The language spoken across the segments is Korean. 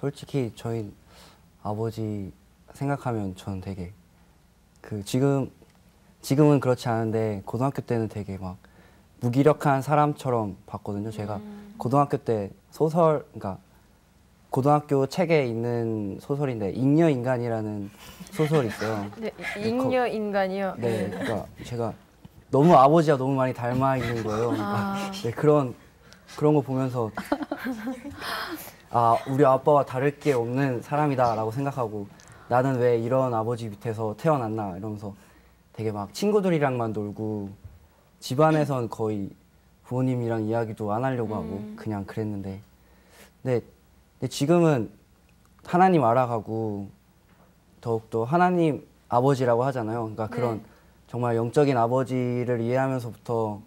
솔직히 저희 아버지 생각하면 저는 되게 지금은 그렇지 않은데 고등학교 때는 되게 막 무기력한 사람처럼 봤거든요. 제가 고등학교 때 그러니까 고등학교 책에 있는 소설인데 잉여인간이라는 소설이 있어요. 네, 잉여인간이요. 네, 그러니까 제가 너무 아버지와 너무 많이 닮아 있는 거예요. 네, 그런 거 보면서 우리 아빠와 다를 게 없는 사람이다라고 생각하고 나는 왜 이런 아버지 밑에서 태어났나 이러면서 되게 막 친구들이랑만 놀고 집안에선 거의 부모님이랑 이야기도 안 하려고 하고 그냥 그랬는데 근데 지금은 하나님 알아가고 더욱더 하나님 아버지라고 하잖아요. 그러니까 그런 정말 영적인 아버지를 이해하면서부터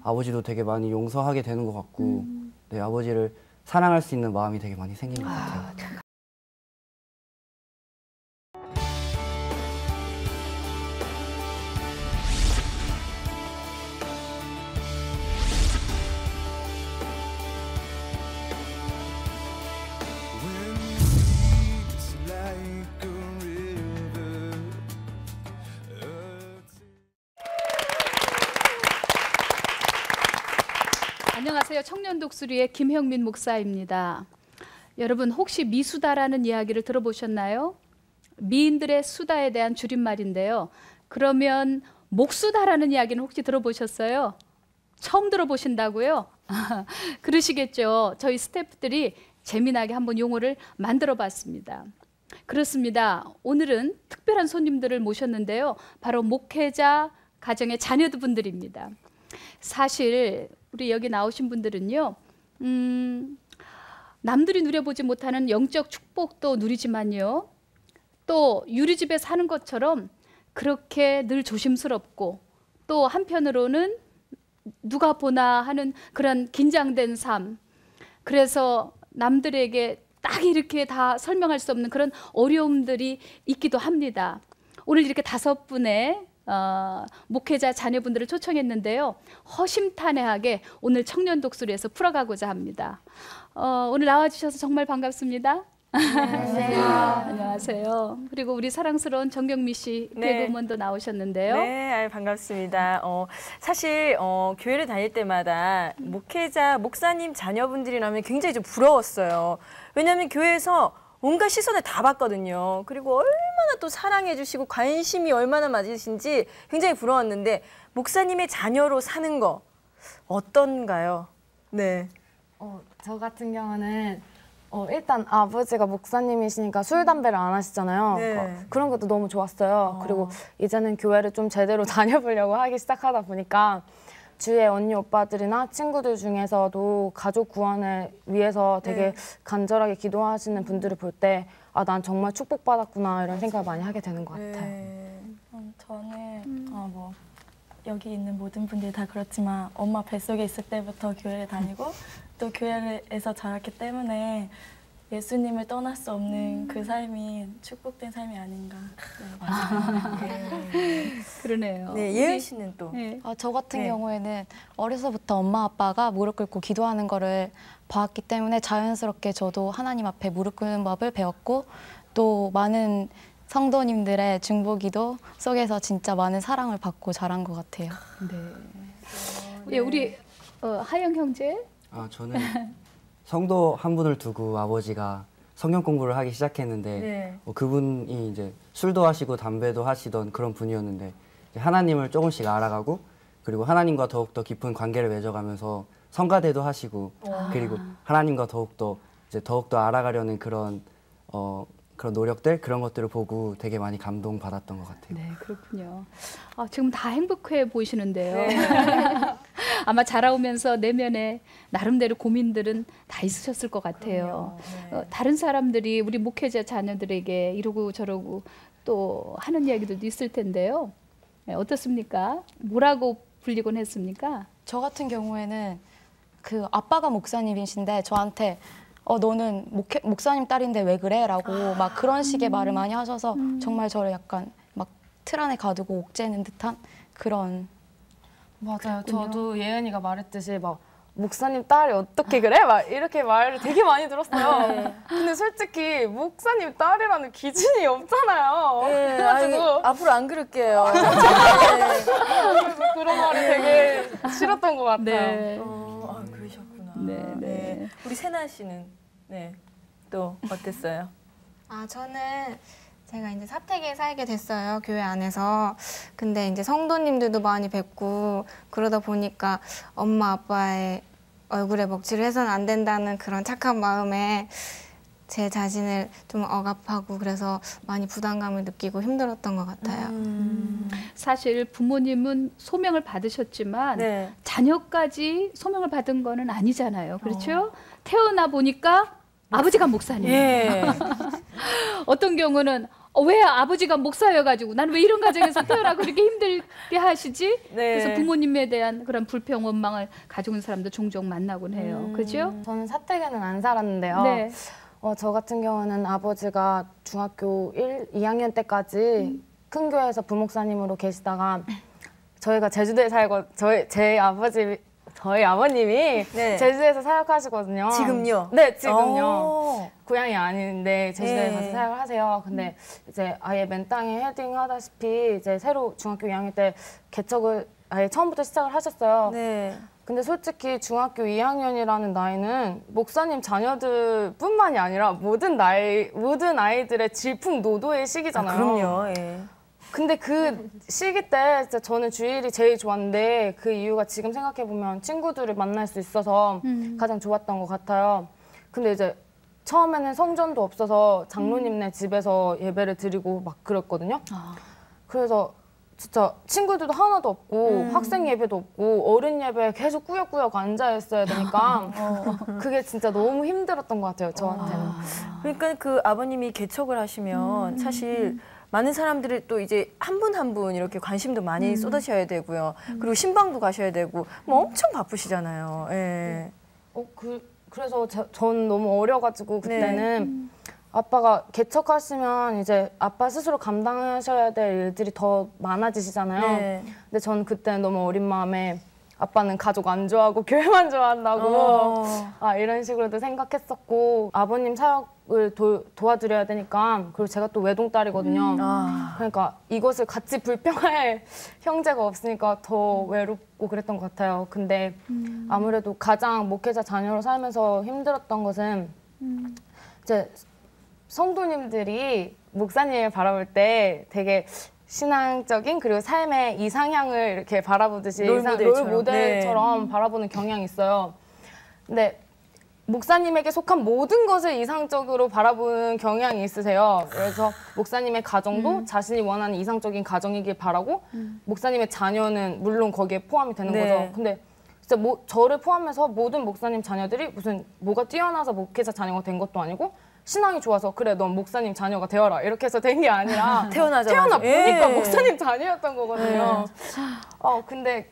아버지도 되게 많이 용서하게 되는 것 같고 네, 아버지를 사랑할 수 있는 마음이 되게 많이 생긴 것 같아요. 안녕하세요. 청년독수리의 김형민 목사입니다. 여러분 혹시 미수다라는 이야기를 들어보셨나요? 미인들의 수다에 대한 줄임말인데요. 그러면 목수다라는 이야기는 혹시 들어보셨어요? 처음 들어보신다고요? 그러시겠죠. 저희 스태프들이 재미나게 한번 용어를 만들어 봤습니다. 그렇습니다. 오늘은 특별한 손님들을 모셨는데요. 바로 목회자 가정의 자녀분들입니다. 사실 우리 여기 나오신 분들은요, 남들이 누려보지 못하는 영적 축복도 누리지만요, 또 유리집에 사는 것처럼 그렇게 늘 조심스럽고 또 한편으로는 누가 보나 하는 그런 긴장된 삶, 그래서 남들에게 딱 이렇게 다 설명할 수 없는 그런 어려움들이 있기도 합니다. 오늘 이렇게 5분의 목회자 자녀분들을 초청했는데요. 허심탄회하게 오늘 청년 독수리에서 풀어가고자 합니다. 오늘 나와주셔서 정말 반갑습니다. 안녕하세요. 안녕하세요. 그리고 우리 사랑스러운 정경미 씨 개그우먼도 나오셨는데요. 네, 반갑습니다. 사실 교회를 다닐 때마다 목사님 자녀분들이라면 굉장히 좀 부러웠어요. 왜냐하면 교회에서 온갖 시선을 다 봤거든요. 그리고 얼마나 또 사랑해 주시고 관심이 얼마나 맞으신지 굉장히 부러웠는데 목사님의 자녀로 사는 거 어떤가요? 네. 저 같은 경우는 일단 아버지가 목사님이시니까 술, 담배를 안 하시잖아요. 네. 그런 것도 너무 좋았어요. 그리고 이제는 교회를 좀 제대로 다녀보려고 하기 시작하다 보니까 주위에 언니 오빠들이나 친구들 중에서도 가족 구원을 위해서 되게 간절하게 기도하시는 분들을 볼 때 난 정말 축복받았구나 이런 생각을 많이 하게 되는 것 같아요. 저는 여기 있는 모든 분들이 다 그렇지만 엄마 뱃속에 있을 때부터 교회를 다니고 또 교회에서 자랐기 때문에 예수님을 떠날 수 없는 그 삶이 축복된 삶이 아닌가. 네, 맞아요. 그러네요. 네, 예은 씨는 또. 네. 저 같은 네. 경우에는 어려서부터 엄마 아빠가 무릎 꿇고 기도하는 거를 봤기 때문에 자연스럽게 저도 하나님 앞에 무릎 꿇는 법을 배웠고 또 많은 성도님들의 중보기도 속에서 진짜 많은 사랑을 받고 자란 것 같아요. 네. 우리 하영 형제. 저는 성도 한 분을 두고 아버지가 성경 공부를 하기 시작했는데 그분이 이제 술도 하시고 담배도 하시던 그런 분이었는데 이제 하나님을 조금씩 알아가고 그리고 하나님과 더욱더 깊은 관계를 맺어가면서 성가대도 하시고 그리고 하나님과 더욱더 알아가려는 그런 노력들 그런 것들을 보고 되게 많이 감동받았던 것 같아요. 네, 그렇군요. 지금 다 행복해 보이시는데요. 아마 자라오면서 내면에 나름대로 고민들은 다 있으셨을 것 같아요. 다른 사람들이 우리 목회자 자녀들에게 이러고 저러고 또 하는 이야기들도 있을 텐데요. 어떻습니까? 뭐라고 불리곤 했습니까? 저 같은 경우에는 그 아빠가 목사님이신데 저한테 너는 목사님 딸인데 왜 그래? 라고 막 그런 식의 말을 많이 하셔서 정말 저를 약간 막 틀 안에 가두고 옥죄는 듯한 그런. 맞아요. 저도 예은이가 말했듯이 막 목사님 딸이 어떻게 그래? 막 이렇게 말을 되게 많이 들었어요. 근데 솔직히 목사님 딸이라는 기준이 없잖아요. 그래가지고 앞으로 안 그럴게요. 그래서 그런 말이 되게 싫었던 것 같아요. 네. 그러셨구나. 네, 네. 우리 세나 씨는 또 어땠어요? 저는 제가 이제 사택에 살게 됐어요, 교회 안에서. 근데 이제 성도님들도 많이 뵙고 그러다 보니까 엄마 아빠의 얼굴에 먹칠을 해서는 안 된다는 그런 착한 마음에 제 자신을 좀 억압하고 그래서 많이 부담감을 느끼고 힘들었던 것 같아요. 사실 부모님은 소명을 받으셨지만 네. 자녀까지 소명을 받은 거는 아니잖아요. 그렇죠? 태어나 보니까 아버지가 목사님. 예. 어떤 경우는 왜 아버지가 목사여가지고 나는 왜 이런 가정에서 태어나고 이렇게 힘들게 하시지? 네. 그래서 부모님에 대한 그런 불평, 원망을 가지고 있는 사람도 종종 만나곤 해요. 그죠? 저는 사택에는 안 살았는데요. 네. 저 같은 경우는 아버지가 중학교 2학년 때까지 큰 교회에서 부목사님으로 계시다가 저희가 제주도에 저희 아버님이 네. 제주도에서 사역하시거든요. 지금요? 네, 지금요. 오. 고향이 아닌데 제주도에 네. 가서 사역을 하세요. 근데 이제 아예 맨 땅에 헤딩하다시피 이제 새로 중학교 2학년 때 개척을 아예 처음부터 시작을 하셨어요. 네. 근데 솔직히 중학교 2학년이라는 나이는 목사님 자녀들뿐만이 아니라 모든 아이들의 질풍노도의 시기잖아요. 그럼요. 예. 근데 그 시기 때 진짜 저는 주일이 제일 좋았는데 그 이유가 지금 생각해보면 친구들을 만날 수 있어서 가장 좋았던 것 같아요. 근데 이제 처음에는 성전도 없어서 장로님네 집에서 예배를 드리고 막 그랬거든요. 그래서 진짜 친구들도 하나도 없고 학생 예배도 없고 어른 예배에 계속 꾸역꾸역 앉아 있어야 되니까 그게 진짜 너무 힘들었던 것 같아요, 저한테는. 그러니까 그 아버님이 개척을 하시면 사실 많은 사람들이 또 이제 한 분 한 분 이렇게 관심도 많이 쏟으셔야 되고요. 그리고 신방도 가셔야 되고 뭐 엄청 바쁘시잖아요. 예. 그래서 전 너무 어려가지고 그때는 아빠가 개척하시면 이제 아빠 스스로 감당하셔야 될 일들이 더 많아지시잖아요. 네. 근데 저는 그때는 너무 어린 마음에 아빠는 가족 안 좋아하고 교회만 좋아한다고 이런 식으로도 생각했었고 아버님 사역을 도와드려야 되니까 그리고 제가 또 외동딸이거든요. 그러니까 이것을 같이 불평할 형제가 없으니까 더 외롭고 그랬던 것 같아요. 근데 아무래도 가장 목회자 자녀로 살면서 힘들었던 것은 이제 성도님들이 목사님을 바라볼 때 되게 신앙적인 그리고 삶의 이상향을 이렇게 바라보듯이 롤 모델처럼 바라보는 경향이 있어요. 근데 목사님에게 속한 모든 것을 이상적으로 바라보는 경향이 있으세요. 그래서 목사님의 가정도 자신이 원하는 이상적인 가정이길 바라고 목사님의 자녀는 물론 거기에 포함이 되는 거죠. 근데 진짜 저를 포함해서 모든 목사님 자녀들이 무슨 뭐가 뛰어나서 목회자 자녀가 된 것도 아니고 신앙이 좋아서 그래 넌 목사님 자녀가 되어라 이렇게 해서 된 게 아니라 태어나 보니까 목사님 자녀였던 거거든요. 근데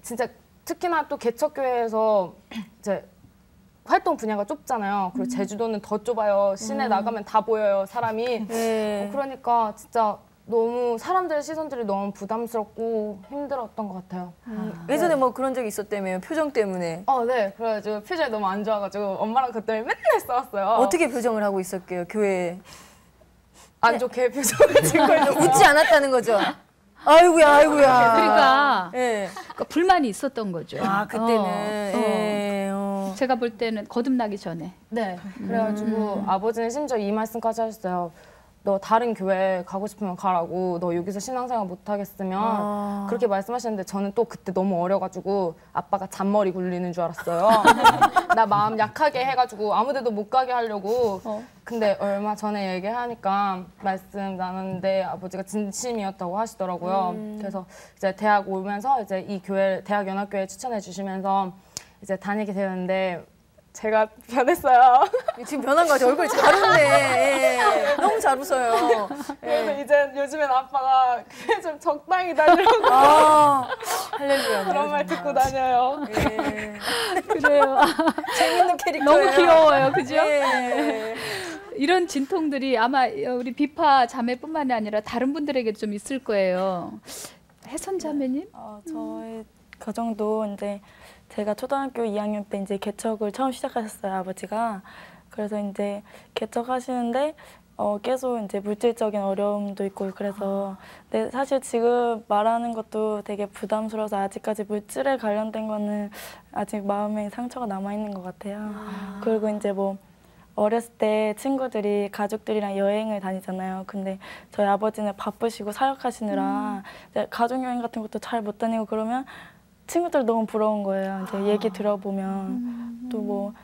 진짜 특히나 또 개척교회에서 이제 활동 분야가 좁잖아요. 그리고 제주도는 더 좁아요. 시내 나가면 다 보여요, 사람이. 그러니까 진짜 너무 사람들의 시선들이 너무 부담스럽고 힘들었던 것 같아요. 예전에 뭐 그런 적이 있었다며요, 표정 때문에. 네. 그래가지고 표정이 너무 안 좋아가지고 엄마랑 그것 때문에 맨날 싸웠어요. 어떻게 표정을 하고 있었게요, 교회에? 안 좋게 표정을 짓고 있는 웃지 않았다는 거죠? 아이고야. 그러니까, 그러니까 불만이 있었던 거죠. 그때는. 제가 볼 때는 거듭나기 전에. 네. 그래가지고 아버지는 심지어 이 말씀까지 하셨어요. 너 다른 교회 가고 싶으면 가라고. 너 여기서 신앙생활 못하겠으면 그렇게 말씀하셨는데 저는 또 그때 너무 어려가지고 아빠가 잔머리 굴리는 줄 알았어요. 나 마음 약하게 해가지고 아무데도 못 가게 하려고. 근데 얼마 전에 얘기하니까 말씀 나눴는데 아버지가 진심이었다고 하시더라고요. 그래서 이제 대학 오면서 이제 이 교회 대학연합교회 추천해 주시면서 이제 다니게 되었는데 제가 변했어요. 지금 변한 거 같아요. 얼굴이 잘 웃네. 너무 잘 웃어요. 그래서 이제 요즘엔 아빠가 좀 적당히 다니라고 할렐루야. 그런 말 듣고 다녀요. 그래요. 재밌는 캐릭터예요. 너무 귀여워요. 그죠? 예. 이런 진통들이 아마 우리 비파 자매뿐만이 아니라 다른 분들에게도 좀 있을 거예요. 혜선 자매님? 저희 가정도 이제 제가 초등학교 2학년 때 이제 개척을 처음 시작하셨어요, 아버지가. 그래서 이제 개척하시는데 계속 이제 물질적인 어려움도 있고 그래서 근데 사실 지금 말하는 것도 되게 부담스러워서 아직까지 물질에 관련된 거는 아직 마음에 상처가 남아 있는 것 같아요. 그리고 이제 뭐 어렸을 때 친구들이 가족들이랑 여행을 다니잖아요. 근데 저희 아버지는 바쁘시고 사역하시느라 이제 가족 여행 같은 것도 잘 못 다니고 그러면 친구들 너무 부러운 거예요. 이제 얘기 들어보면 또 뭐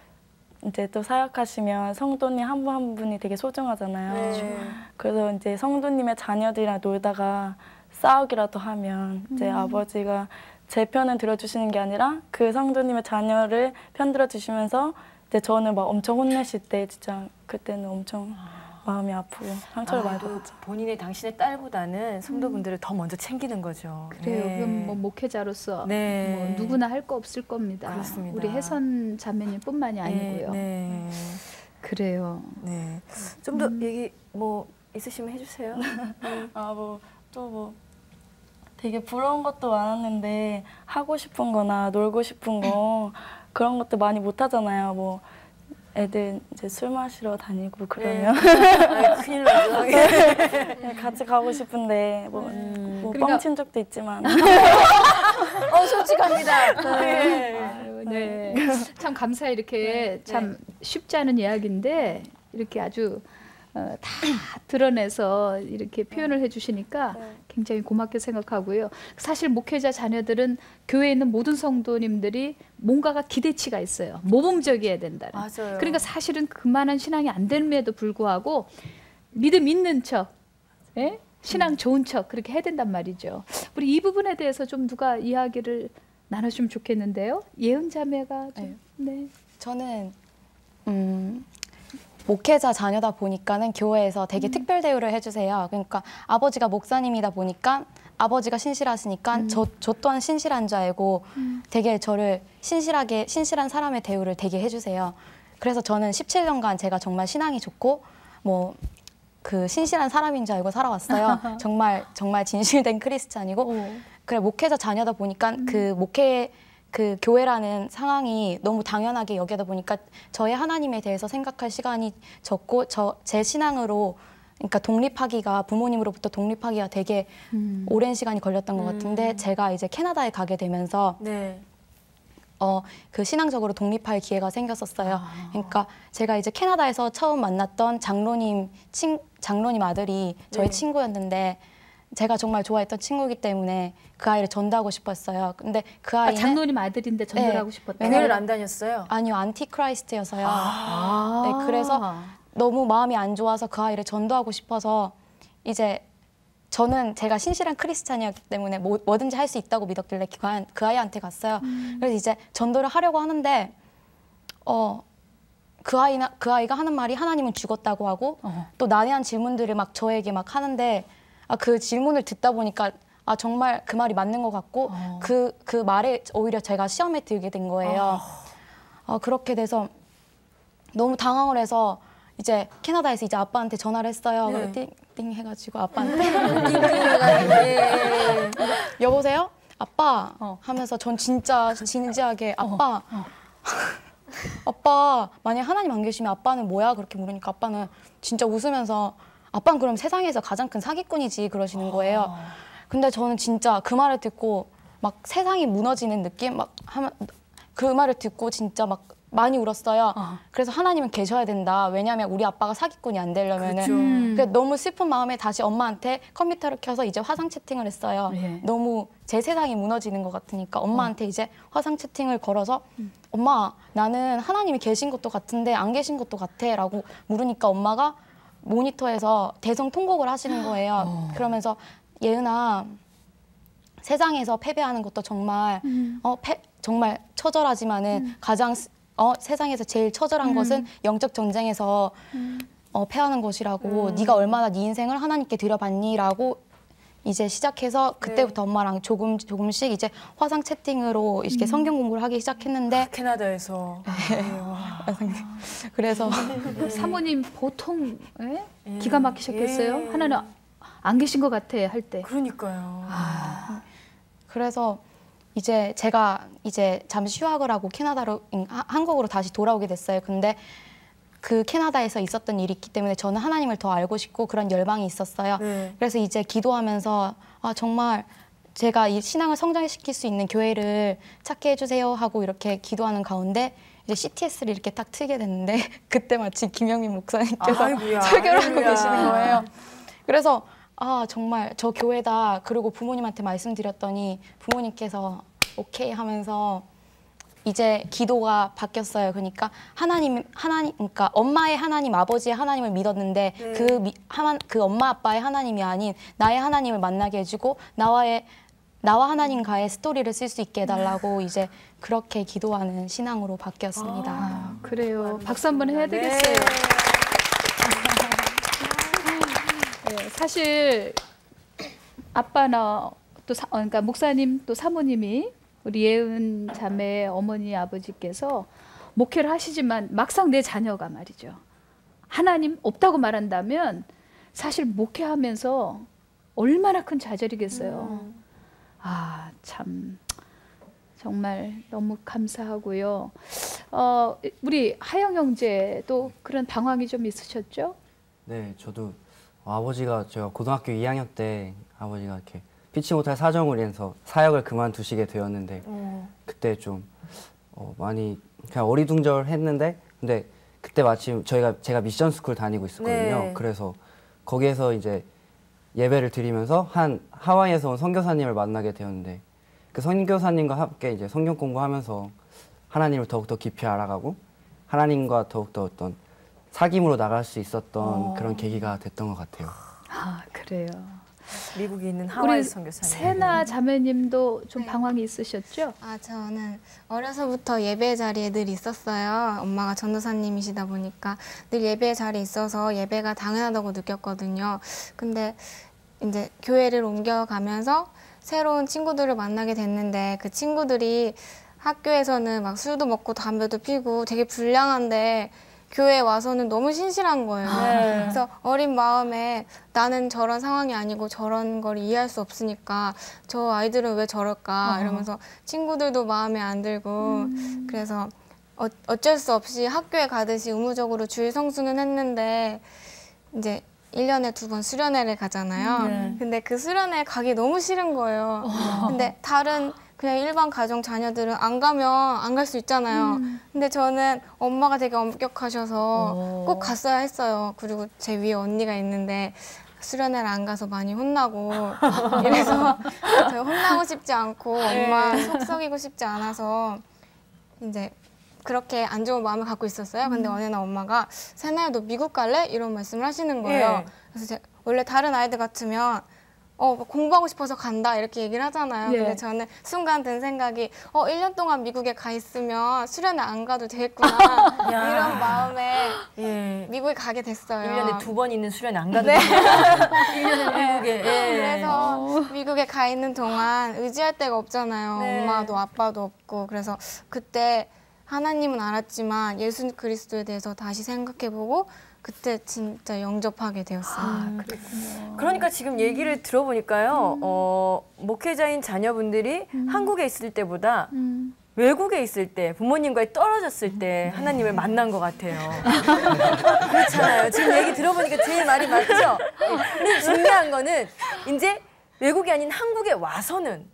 이제 또 사역하시면 성도님 한 분 한 분이 되게 소중하잖아요. 네. 그래서 이제 성도님의 자녀들이랑 놀다가 싸우기라도 하면 이제 아버지가 제 편을 들어주시는 게 아니라 그 성도님의 자녀를 편 들어주시면서 이제 저는 막 엄청 혼내실 때 진짜 그때는 엄청 마음이 아프고 상처를 많이 받았죠. 본인의 당신의 딸보다는 성도분들을 더 먼저 챙기는 거죠. 그래요. 네. 그럼 뭐 목회자로서 네. 뭐 누구나 할 거 없을 겁니다. 그렇습니다. 우리 혜선 자매님뿐만이 아니고요. 네. 그래요. 네. 좀 더 얘기 뭐 있으시면 해주세요. 또 뭐 되게 부러운 것도 많았는데 하고 싶은 거나 놀고 싶은 거 그런 것도 많이 못 하잖아요. 뭐 애들 이제 술 마시러 다니고 그러면 아이, 큰일 나죠. 네, 같이 가고 싶은데 뭐 그러니까- 뻥친 적도 있지만 솔직합니다. 아유, 네. 참 감사해. 이렇게 참 쉽지 않은 이야기인데 이렇게 아주 다 드러내서 이렇게 표현을 해주시니까 굉장히 고맙게 생각하고요. 사실 목회자 자녀들은 교회에 있는 모든 성도님들이 뭔가가 기대치가 있어요. 모범적이어야 된다는. 맞아요. 그러니까 사실은 그만한 신앙이 안 됨에도 불구하고 믿음 있는 척, 예? 신앙 좋은 척 그렇게 해야 된단 말이죠. 우리 이 부분에 대해서 좀 누가 이야기를 나눠주면 좋겠는데요. 예은 자매가 좀, 네. 저는 목회자 자녀다 보니까는 교회에서 되게 특별 대우를 해주세요. 그러니까 아버지가 목사님이다 보니까 아버지가 신실하시니까 저 또한 신실한 줄 알고 되게 저를 신실한 사람의 대우를 되게 해주세요. 그래서 저는 17년간 제가 정말 신앙이 좋고 뭐 그 신실한 사람인 줄 알고 살아왔어요. 정말 진실된 크리스찬이고 그래 목회자 자녀다 보니까 그 교회라는 상황이 너무 당연하게 여기다 보니까 저의 하나님에 대해서 생각할 시간이 적고 제 신앙으로 그러니까 독립하기가 부모님으로부터 독립하기가 되게 오랜 시간이 걸렸던 것 같은데 제가 이제 캐나다에 가게 되면서 네. 그 신앙적으로 독립할 기회가 생겼었어요. 그러니까 제가 이제 캐나다에서 처음 만났던 장로님 아들이 저의 친구였는데 제가 정말 좋아했던 친구이기 때문에 그 아이를 전도하고 싶었어요. 근데 그 아이는 장로님 아들인데 전도하고 싶었다. 교회를 안 다녔어요? 아니요, 안티크라이스트여서요. 네, 그래서 너무 마음이 안 좋아서 그 아이를 전도하고 싶어서 이제 저는 제가 신실한 크리스찬이었기 때문에 뭐든지 할 수 있다고 믿었길래 그 아이한테 갔어요. 그래서 이제 전도를 하려고 하는데 그 아이가 하는 말이 하나님은 죽었다고 하고 또 난해한 질문들을 막 저에게 막 하는데 그 질문을 듣다 보니까 정말 그 말이 맞는 것 같고 그 말에 오히려 제가 시험에 들게 된 거예요. 그렇게 돼서 너무 당황을 해서 이제 캐나다에서 이제 아빠한테 전화를 했어요. 네. 띵띵 해가지고 아빠한테 여보세요? 아빠 하면서 전 진짜 진지하게 아빠 아빠 만약 하나님 안 계시면 아빠는 뭐야? 그렇게 물으니까 아빠는 진짜 웃으면서 아빠는 그럼 세상에서 가장 큰 사기꾼이지 그러시는 거예요. 근데 저는 진짜 그 말을 듣고 막 세상이 무너지는 느낌? 그 말을 듣고 진짜 막 많이 울었어요. 그래서 하나님은 계셔야 된다. 왜냐하면 우리 아빠가 사기꾼이 안 되려면은. 그래서 너무 슬픈 마음에 다시 엄마한테 컴퓨터를 켜서 이제 화상 채팅을 했어요. 너무 제 세상이 무너지는 것 같으니까 엄마한테 이제 화상 채팅을 걸어서 엄마 나는 하나님이 계신 것도 같은데 안 계신 것도 같아 라고 물으니까 엄마가 모니터에서 대성 통곡을 하시는 거예요. 그러면서 예은아 세상에서 패배하는 것도 정말 정말 처절하지만은 가장 세상에서 제일 처절한 것은 영적 전쟁에서 패하는 것이라고 네가 얼마나 네 인생을 하나님께 드려봤니라고 이제 시작해서 그때부터 엄마랑 조금씩 이제 화상 채팅으로 이렇게 성경 공부를 하기 시작했는데 캐나다에서 그래서 사모님 보통 기가 막히셨겠어요? 하나는 안 계신 것 같아 할 때. 그러니까요. 그래서 이제 제가 이제 잠시 휴학을 하고 캐나다로 한국으로 다시 돌아오게 됐어요. 근데 그 캐나다에서 있었던 일이 있기 때문에 저는 하나님을 더 알고 싶고 그런 열망이 있었어요. 그래서 이제 기도하면서 아 정말 제가 이 신앙을 성장시킬 수 있는 교회를 찾게 해주세요 하고 이렇게 기도하는 가운데 이제 CTS를 이렇게 딱 트게 됐는데 그때 마침 김영민 목사님께서 아이고야, 설교를 하고 아이고야. 계시는 거예요. 그래서 아 정말 저 교회다. 그리고 부모님한테 말씀드렸더니 부모님께서 오케이 하면서 이제 기도가 바뀌었어요. 그러니까 그러니까 엄마의 하나님, 아버지의 하나님을 믿었는데 그 엄마 아빠의 하나님이 아닌 나의 하나님을 만나게 해주고 나와 하나님과의 스토리를 쓸 수 있게 해달라고 이제 그렇게 기도하는 신앙으로 바뀌었습니다. 그래요. 박수 한번 해야 되겠어요. 네, 사실 아빠나 또 그러니까 목사님 또 사모님이 우리 예은 자매 어머니 아버지께서 목회를 하시지만 막상 내 자녀가 말이죠. 하나님 없다고 말한다면 사실 목회하면서 얼마나 큰 좌절이겠어요. 아, 참 정말 너무 감사하고요. 우리 하영 형제도 그런 방황이 좀 있으셨죠? 네, 저도 제가 고등학교 2학년 때 아버지가 이렇게 피치 못할 사정으로 인해서 사역을 그만두시게 되었는데 그때 좀 많이 그냥 어리둥절했는데 근데 그때 마침 제가 미션 스쿨 다니고 있었거든요. 네. 그래서 거기에서 이제 예배를 드리면서 한 하와이에서 온 선교사님을 만나게 되었는데 그 선교사님과 함께 이제 성경 공부하면서 하나님을 더욱더 깊이 알아가고 하나님과 더욱더 어떤 사귐으로 나갈 수 있었던 그런 계기가 됐던 것 같아요. 아, 그래요. 미국에 있는 우리 하와이 선교사님. 세나 자매님도 좀 네. 방황이 있으셨죠? 저는 어려서부터 예배 자리에 늘 있었어요. 엄마가 전도사님이시다 보니까 늘 예배 자리에 있어서 예배가 당연하다고 느꼈거든요. 근데 이제 교회를 옮겨가면서 새로운 친구들을 만나게 됐는데 그 친구들이 학교에서는 막 술도 먹고 담배도 피고 되게 불량한데 교회에 와서는 너무 신실한 거예요. 그래서 어린 마음에 나는 저런 상황이 아니고 저런 걸 이해할 수 없으니까 저 아이들은 왜 저럴까 이러면서 친구들도 마음에 안 들고 그래서 어쩔 수 없이 학교에 가듯이 의무적으로 주일 성수는 했는데 이제 1년에 2번 수련회를 가잖아요. 근데 그 수련회 가기 너무 싫은 거예요. 근데 다른 그냥 일반 가정 자녀들은 안 가면 안 갈 수 있잖아요. 근데 저는 엄마가 되게 엄격하셔서 꼭 갔어야 했어요. 그리고 제 위에 언니가 있는데 수련회를 안 가서 많이 혼나고 이래서 제가 혼나고 싶지 않고 엄마 속 썩이고 싶지 않아서 이제 그렇게 안 좋은 마음을 갖고 있었어요. 근데 어느 날 엄마가 세나야 너 미국 갈래? 이런 말씀을 하시는 거예요. 그래서 제가 원래 다른 아이들 같으면 공부하고 싶어서 간다 이렇게 얘기를 하잖아요. 예. 근데 저는 순간 든 생각이 1년 동안 미국에 가 있으면 수련회 안 가도 되겠구나 이런 마음에 미국에 가게 됐어요. 1년에 2번 있는 수련회 안 가도 네. 1년에 미국에. 그래서 미국에 가 있는 동안 의지할 데가 없잖아요. 네. 엄마도 아빠도 없고. 그래서 그때 하나님은 알았지만 예수 그리스도에 대해서 다시 생각해보고 그때 진짜 영접하게 되었어요. 그러니까 지금 얘기를 들어보니까요. 목회자인 자녀분들이 한국에 있을 때보다 외국에 있을 때 부모님과의 떨어졌을 때 하나님을 만난 것 같아요. 그렇잖아요. 지금 얘기 들어보니까 제 말이 맞죠? 근데 중요한 거는 이제 외국이 아닌 한국에 와서는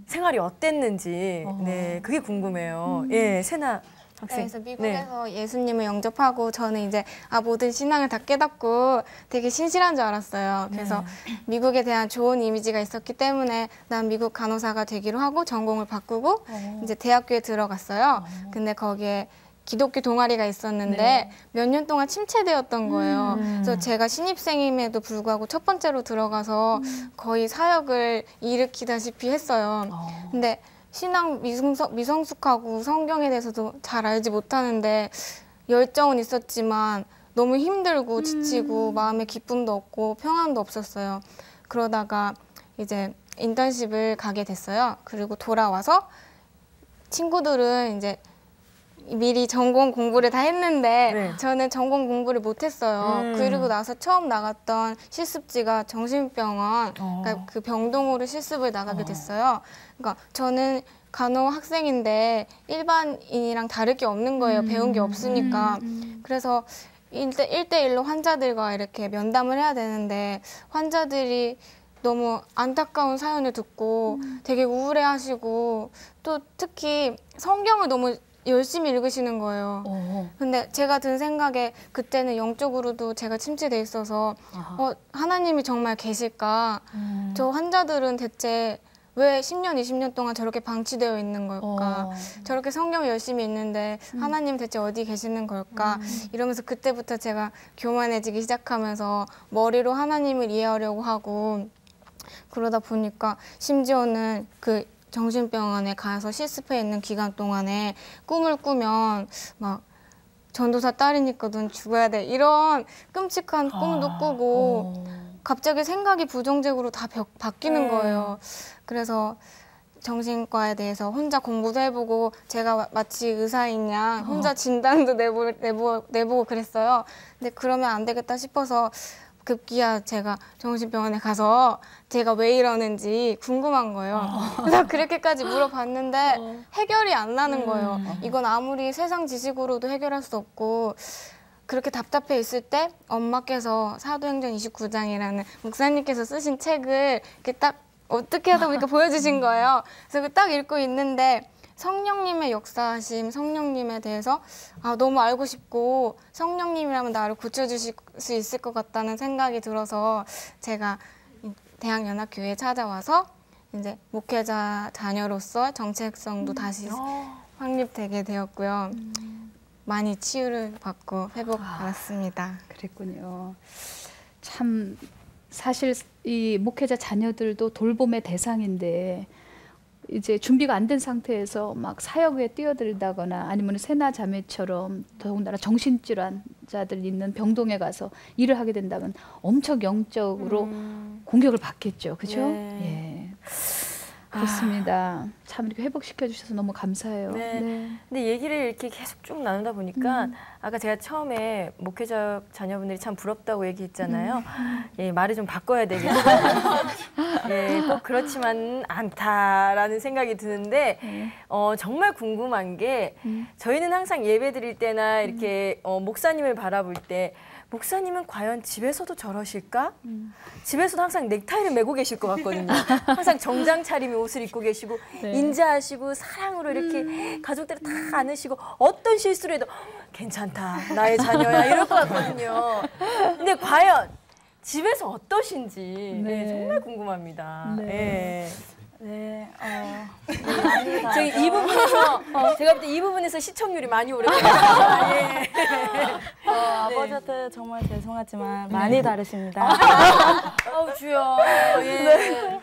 생활이 어땠는지 네 그게 궁금해요. 예, 세나 학생. 그래서 미국에서 예수님을 영접하고 저는 이제 모든 신앙을 다 깨닫고 되게 신실한 줄 알았어요. 그래서 미국에 대한 좋은 이미지가 있었기 때문에 난 미국 간호사가 되기로 하고 전공을 바꾸고 이제 대학교에 들어갔어요. 근데 거기에 기독교 동아리가 있었는데 몇 년 동안 침체되었던 거예요. 그래서 제가 신입생임에도 불구하고 첫 번째로 들어가서 거의 사역을 일으키다시피 했어요. 근데 신앙 미성숙하고 성경에 대해서도 잘 알지 못하는데 열정은 있었지만 너무 힘들고 지치고 마음에 기쁨도 없고 평안도 없었어요. 그러다가 이제 인턴십을 가게 됐어요. 그리고 돌아와서 친구들은 이제 미리 전공 공부를 다 했는데 네. 저는 전공 공부를 못했어요. 그리고 나서 처음 나갔던 실습지가 정신병원, 그러니까 그 병동으로 실습을 나가게 됐어요. 그러니까 저는 간호 학생인데 일반인이랑 다를 게 없는 거예요. 배운 게 없으니까. 그래서 1대1로 환자들과 이렇게 면담을 해야 되는데 환자들이 너무 안타까운 사연을 듣고 되게 우울해하시고 또 특히 성경을 너무 열심히 읽으시는 거예요. 근데 제가 든 생각에 그때는 영적으로도 제가 침체돼 있어서 하나님이 정말 계실까? 저 환자들은 대체 왜 10년, 20년 동안 저렇게 방치되어 있는 걸까? 저렇게 성경을 열심히 읽는데 하나님 대체 어디 계시는 걸까? 이러면서 그때부터 제가 교만해지기 시작하면서 머리로 하나님을 이해하려고 하고 그러다 보니까 심지어는 그 정신병원에 가서 실습해 있는 기간 동안에 꿈을 꾸면 막 전도사 딸이니까 넌 죽어야 돼 이런 끔찍한 꿈도 꾸고 갑자기 생각이 부정적으로 다 바뀌는 거예요. 그래서 정신과에 대해서 혼자 공부도 해보고 제가 마치 의사인 양 혼자 진단도 내보고 그랬어요. 근데 그러면 안 되겠다 싶어서 급기야 제가 정신병원에 가서 제가 왜 이러는지 궁금한 거예요. 그래서 그렇게까지 물어봤는데 해결이 안 나는 거예요. 이건 아무리 세상 지식으로도 해결할 수 없고 그렇게 답답해 있을 때 엄마께서 사도행전 29장이라는 목사님께서 쓰신 책을 이렇게 딱 어떻게 하다 보니까 보여주신 거예요. 그래서 딱 읽고 있는데 성령님의 역사하심, 성령님에 대해서 너무 알고 싶고 성령님이라면 나를 고쳐주실 수 있을 것 같다는 생각이 들어서 제가 대학연합교회에 찾아와서 이제 목회자 자녀로서 정체성도 다시 확립되게 되었고요. 많이 치유를 받고 회복받았습니다. 그랬군요. 참 사실 이 목회자 자녀들도 돌봄의 대상인데 이제 준비가 안 된 상태에서 막 사역에 뛰어들다거나 아니면 세나 자매처럼 더군다나 정신질환자들 있는 병동에 가서 일을 하게 된다면 엄청 영적으로 공격을 받겠죠. 그렇죠? 네. 예. 그렇습니다. 참 이렇게 회복시켜 주셔서 너무 감사해요. 네. 근데 얘기를 이렇게 계속 쭉 나누다 보니까 아까 제가 처음에 목회자 자녀분들이 참 부럽다고 얘기했잖아요. 예, 말을 좀 바꿔야 되겠어요. 예, 꼭 그렇지만 않다라는 생각이 드는데 정말 궁금한 게 저희는 항상 예배 드릴 때나 이렇게 목사님을 바라볼 때 목사님은 과연 집에서도 저러실까? 집에서도 항상 넥타이를 메고 계실 것 같거든요. 항상 정장 차림의 옷을 입고 계시고 인자하시고 사랑으로 이렇게 가족들을 다 안으시고 어떤 실수를 해도 괜찮다, 나의 자녀야 이럴 것 같거든요. 근데 과연 집에서 어떠신지 정말 궁금합니다. 네. 네, 저희 이 부분에서 제가 볼 때 이 부분에서 시청률이 많이 오르거든요. 예. 아버지한테 정말 죄송하지만 많이 다르십니다. 아우 주여. 예.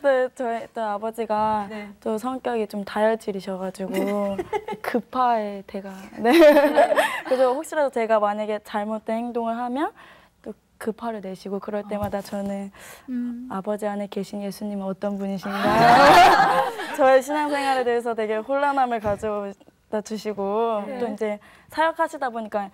네, 저희 또 아버지가 또 성격이 좀 다혈질이셔가지고 급파에 대가. 네. 그래서 혹시라도 제가 만약에 잘못된 행동을 하면 또 급파를 내시고 그럴 때마다 저는 아버지 안에 계신 예수님은 어떤 분이신가 저의 신앙생활에 대해서 되게 혼란함을 가져다 주시고 또 이제 사역하시다 보니까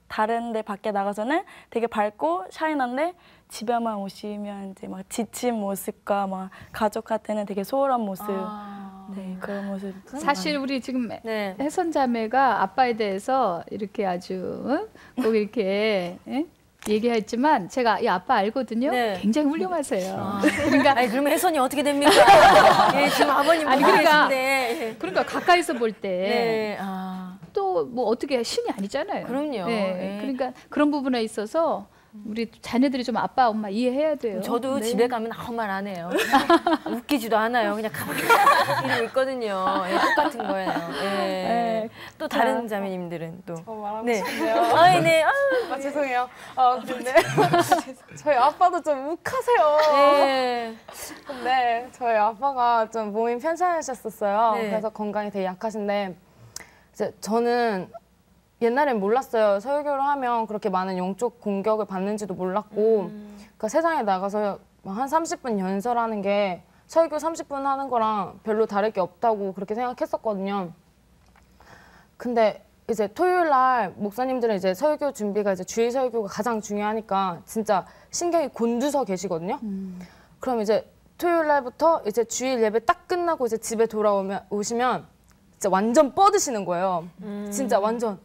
다른데 밖에 나가서는 되게 밝고 샤인한데 집에만 오시면 이제 막 지친 모습과 막 가족한테는 되게 소홀한 모습 네, 그런 모습. 사실 우리 지금 혜선자매가 아빠에 대해서 이렇게 아주 꼭 이렇게 얘기했지만 제가 이 아빠 알거든요. 굉장히 훌륭하세요. 그러니까 아니 그러면 혜선이 어떻게 됩니까? 예, 지금 아버님 보고 계신데. 그러니까 가까이서 볼 때 또 뭐 어떻게 신이 아니잖아요. 그럼요. 네. 그러니까 그런 부분에 있어서 우리 자녀들이 좀 아빠 엄마 이해해야 돼요. 저도 집에 가면 아무 말 안 해요. 웃기지도 않아요. 그냥 가만히 이러고 있거든요. 예, 똑같은 거예요. 예. 또 다른 자매님들은 또. 말하고 싶네요. 아이 네. 죄송해요. 근데 저희 아빠도 좀 욱하세요. 네. 근데 저희 아빠가 좀 몸이 편찮으셨었어요. 네. 그래서 건강이 되게 약하신데 이제 저는 옛날엔 몰랐어요. 설교를 하면 그렇게 많은 영적 공격을 받는지도 몰랐고 그러니까 세상에 나가서 한 30분 연설하는 게 설교 30분 하는 거랑 별로 다를 게 없다고 그렇게 생각했었거든요. 근데 이제 토요일 날 목사님들은 이제 설교 준비가 이제 주일 설교가 가장 중요하니까 진짜 신경이 곤두서 계시거든요. 그럼 이제 토요일 날부터 이제 주일 예배 딱 끝나고 이제 집에 오시면 진짜 완전 뻗으시는 거예요. 진짜 완전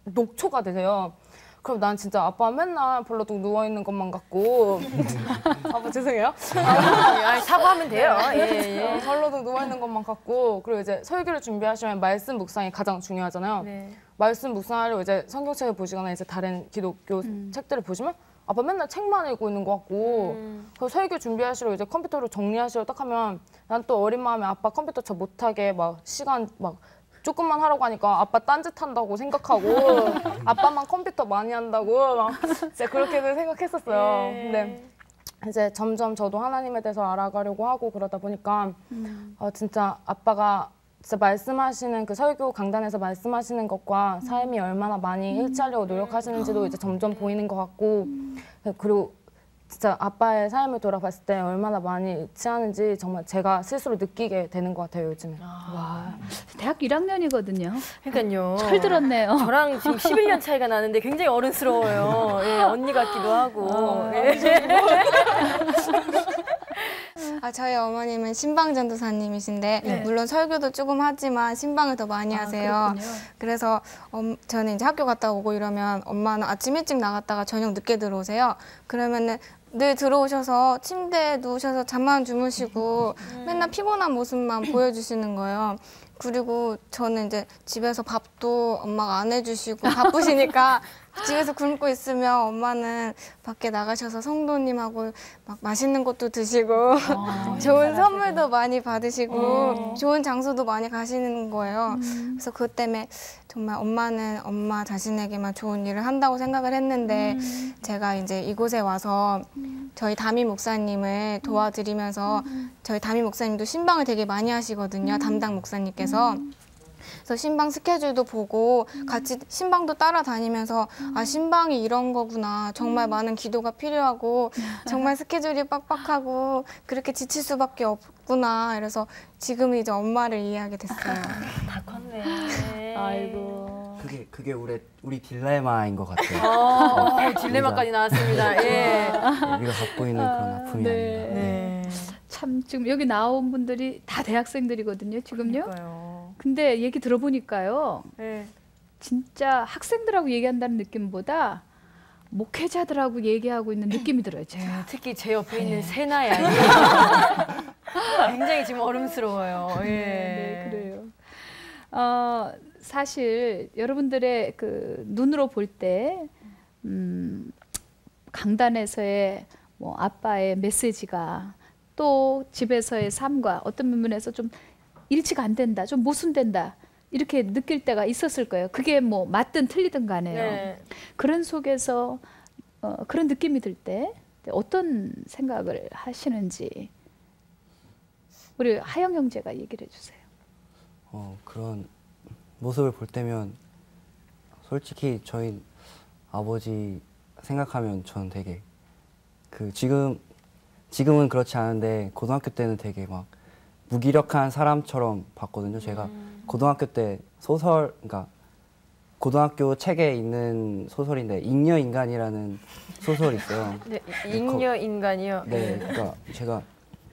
녹초가 되세요. 그럼 난 진짜 아빠 맨날 벌러덩 누워있는 것만 같고 아빠 죄송해요. 아니, 사과하면 돼요. 예. 벌러덩 누워있는 것만 같고 그리고 이제 설교를 준비하시면 말씀 묵상이 가장 중요하잖아요. 네. 말씀 묵상하려고 이제 성경책을 보시거나 이제 다른 기독교 책들을 보시면 아빠 맨날 책만 읽고 있는 것 같고 그 설교 준비하시러 이제 컴퓨터로 정리하시러 딱 하면 난 또 어린 마음에 아빠 컴퓨터 저 못하게 막 시간 막 조금만 하라고 하니까 아빠 딴짓 한다고 생각하고 아빠만 컴퓨터 많이 한다고 막 진짜 그렇게도 생각했었어요. 근데 이제 점점 저도 하나님에 대해서 알아가려고 하고 그러다 보니까 진짜 아빠가 진짜 말씀하시는 그 설교 강단에서 말씀하시는 것과 삶이 얼마나 많이 일치하려고 노력하시는지도 이제 점점 보이는 것 같고 그리고 진짜 아빠의 삶을 돌아봤을 때 얼마나 많이 일치하는지 정말 제가 스스로 느끼게 되는 것 같아요, 요즘에. 와, 대학교 1학년이거든요. 그러니까요. 철 들었네요. 저랑 지금 11년 차이가 나는데 굉장히 어른스러워요. 예, 언니 같기도 하고. 예. 저희 어머님은 신방전도사님이신데 물론 설교도 조금 하지만 신방을 더 많이 하세요. 그렇군요. 그래서 저는 이제 학교 갔다 오고 이러면 엄마는 아침 일찍 나갔다가 저녁 늦게 들어오세요. 그러면은 늘 들어오셔서 침대에 누우셔서 잠만 주무시고 맨날 피곤한 모습만 보여주시는 거예요. 그리고 저는 이제 집에서 밥도 엄마가 안 해주시고 바쁘시니까 집에서 굶고 있으면 엄마는 밖에 나가셔서 성도님하고 막 맛있는 것도 드시고 좋은 선물도 많이 받으시고 좋은 장소도 많이 가시는 거예요. 그래서 그것 때문에 정말 엄마는 엄마 자신에게만 좋은 일을 한다고 생각을 했는데 제가 이제 이곳에 와서 저희 담임 목사님을 도와드리면서 저희 담임 목사님도 신방을 되게 많이 하시거든요. 담당 목사님께서. 그래서 신방 스케줄도 보고 같이 신방도 따라다니면서 신방이 이런 거구나. 정말 많은 기도가 필요하고 정말 스케줄이 빡빡하고 그렇게 지칠 수밖에 없구나. 그래서 지금 이제 엄마를 이해하게 됐어요. 다 컸네. 아이고. 그게 우리 딜레마인 것 같아요. 딜레마까지 나왔습니다. 예. 우리가 갖고 있는 그런 아픔이 네. 아닌가. 네. 참 지금 여기 나온 분들이 다 대학생들이거든요, 지금요. 그러니까요. 근데 얘기 들어보니까요. 네. 진짜 학생들하고 얘기한다는 느낌보다 목회자들하고 얘기하고 있는 느낌이 들어요, 제가. 특히 제 옆에 있는 세나 양이 굉장히 지금 어른스러워요. 예. 네, 그래요. 사실 여러분들의 그 눈으로 볼 때 강단에서의 뭐 아빠의 메시지가 또 집에서의 삶과 어떤 부분에서 좀 일치가 안 된다, 좀 모순된다 이렇게 느낄 때가 있었을 거예요. 그게 뭐 맞든 틀리든 간에요. 네. 그런 속에서 그런 느낌이 들 때 어떤 생각을 하시는지 우리 하영 형제가 얘기를 해주세요. 그런 모습을 볼 때면 솔직히 저희 아버지 생각하면 저는 되게 지금은 그렇지 않은데 고등학교 때는 되게 막 무기력한 사람처럼 봤거든요. 제가 고등학교 때 그러니까 고등학교 책에 있는 소설인데 잉여인간이라는 소설이 있어요. 네, 잉여인간이요. 네, 그러니까 제가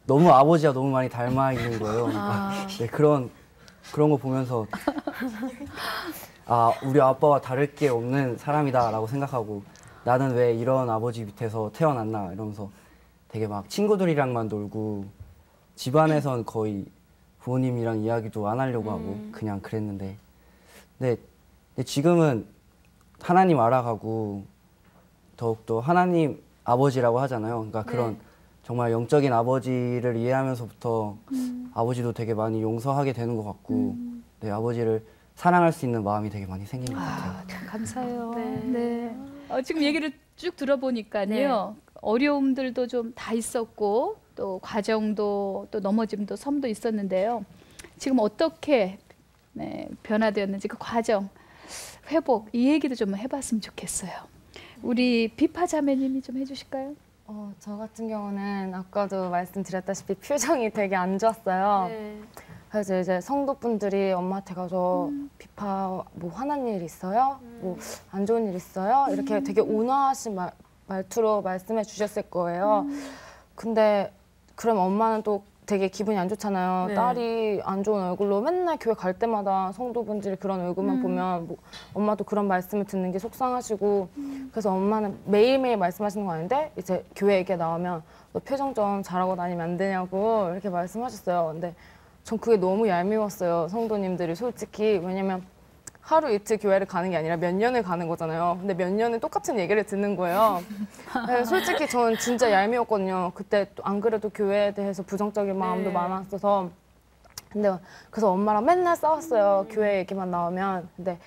너무 아버지와 너무 많이 닮아 있는 거예요. 그러니까 네, 그런 거 보면서 우리 아빠와 다를 게 없는 사람이다라고 생각하고 나는 왜 이런 아버지 밑에서 태어났나 이러면서 되게 막 친구들이랑만 놀고 집안에선 거의 부모님이랑 이야기도 안 하려고 하고 그냥 그랬는데 근데 지금은 하나님 알아가고 더욱더 하나님 아버지라고 하잖아요. 그러니까 그런 정말 영적인 아버지를 이해하면서부터 아버지도 되게 많이 용서하게 되는 것 같고 네, 아버지를 사랑할 수 있는 마음이 되게 많이 생긴 것 같아요. 참 감사해요. 네. 지금 얘기를 쭉 들어보니까요. 어려움들도 좀 다 있었고 또 과정도 또 넘어짐도 섬도 있었는데요. 지금 어떻게 변화되었는지 그 과정, 회복 이 얘기도 좀 해봤으면 좋겠어요. 우리 비파 자매님이 좀 해주실까요? 저 같은 경우는 아까도 말씀드렸다시피 표정이 되게 안 좋았어요. 네. 그래서 이제 성도분들이 엄마한테 가서 비파 뭐 화난 일 있어요? 뭐 안 좋은 일 있어요? 이렇게 되게 온화하신 말투로 말씀해 주셨을 거예요. 근데 그럼 엄마는 또 되게 기분이 안 좋잖아요. 네. 딸이 안 좋은 얼굴로 맨날 교회 갈 때마다 성도분들이 그런 얼굴만 보면 뭐 엄마도 그런 말씀을 듣는 게 속상하시고 그래서 엄마는 매일매일 말씀하시는 거 아닌데 이제 교회 얘기 나오면 너 표정 좀 잘하고 다니면 안 되냐고 이렇게 말씀하셨어요. 근데 전 그게 너무 얄미웠어요. 성도님들이 솔직히. 왜냐면 하루 이틀 교회를 가는 게 아니라 몇 년을 가는 거잖아요. 근데 몇 년을 똑같은 얘기를 듣는 거예요. 네, 솔직히 저는 진짜 얄미웠거든요. 그때 또 안 그래도 교회에 대해서 부정적인 마음도 많았어서. 근데 그래서 엄마랑 맨날 싸웠어요. 교회 얘기만 나오면. 근데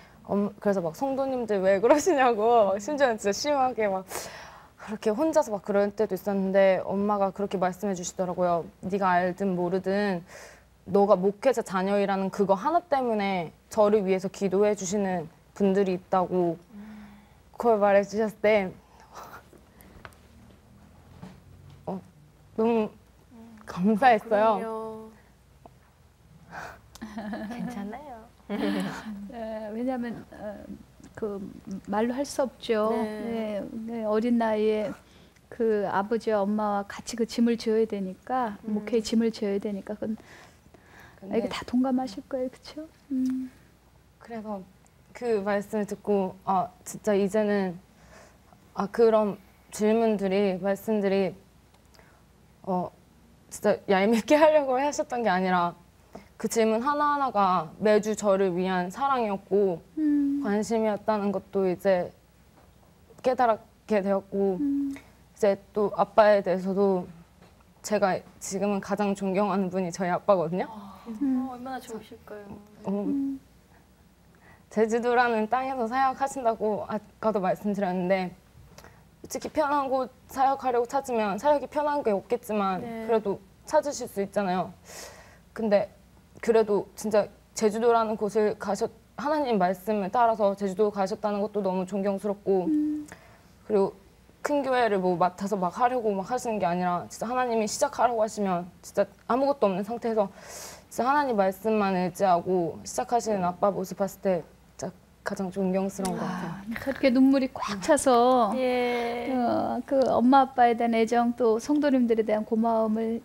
그래서 막 성도님들 왜 그러시냐고 심지어는 진짜 심하게 막 그렇게 혼자서 막 그럴 때도 있었는데 엄마가 그렇게 말씀해 주시더라고요. 네가 알든 모르든 너가 목회자 자녀이라는 그거 하나 때문에 저를 위해서 기도해 주시는 분들이 있다고 그걸 말해 주셨을 때 너무 감사했어요. 괜찮아요. 왜냐하면 그 말로 할 수 없죠. 네. 네, 어린 나이에 그 아버지와 엄마와 같이 그 짐을 져야 되니까 목회의 짐을 져야 되니까 그건 이거 다 동감하실 거예요, 그렇죠? 그래서 그 말씀을 듣고 진짜 이제는 그런 질문들이 말씀들이 진짜 얄밉게 하려고 하셨던 게 아니라 그 질문 하나하나가 매주 저를 위한 사랑이었고 관심이었다는 것도 이제 깨달게 되었고 이제 또 아빠에 대해서도 제가 지금은 가장 존경하는 분이 저희 아빠거든요. 얼마나 좋으실까요? 제주도라는 땅에서 사역하신다고 아까도 말씀드렸는데 솔직히 편한 곳 사역하려고 찾으면 사역이 편한 게 없겠지만 그래도 찾으실 수 있잖아요. 근데 그래도 진짜 제주도라는 곳을 하나님 말씀을 따라서 제주도 가셨다는 것도 너무 존경스럽고 그리고 큰 교회를 뭐 맡아서 막 하려고 막 하시는 게 아니라 진짜 하나님이 시작하라고 하시면 진짜 아무것도 없는 상태에서 진짜 하나님 말씀만 의지하고 시작하시는 아빠 모습 봤을 때 진짜 가장 존경스러운 것 같아요. 그렇게 눈물이 꽉 차서 그 엄마 아빠에 대한 애정 또 성도님들에 대한 고마움을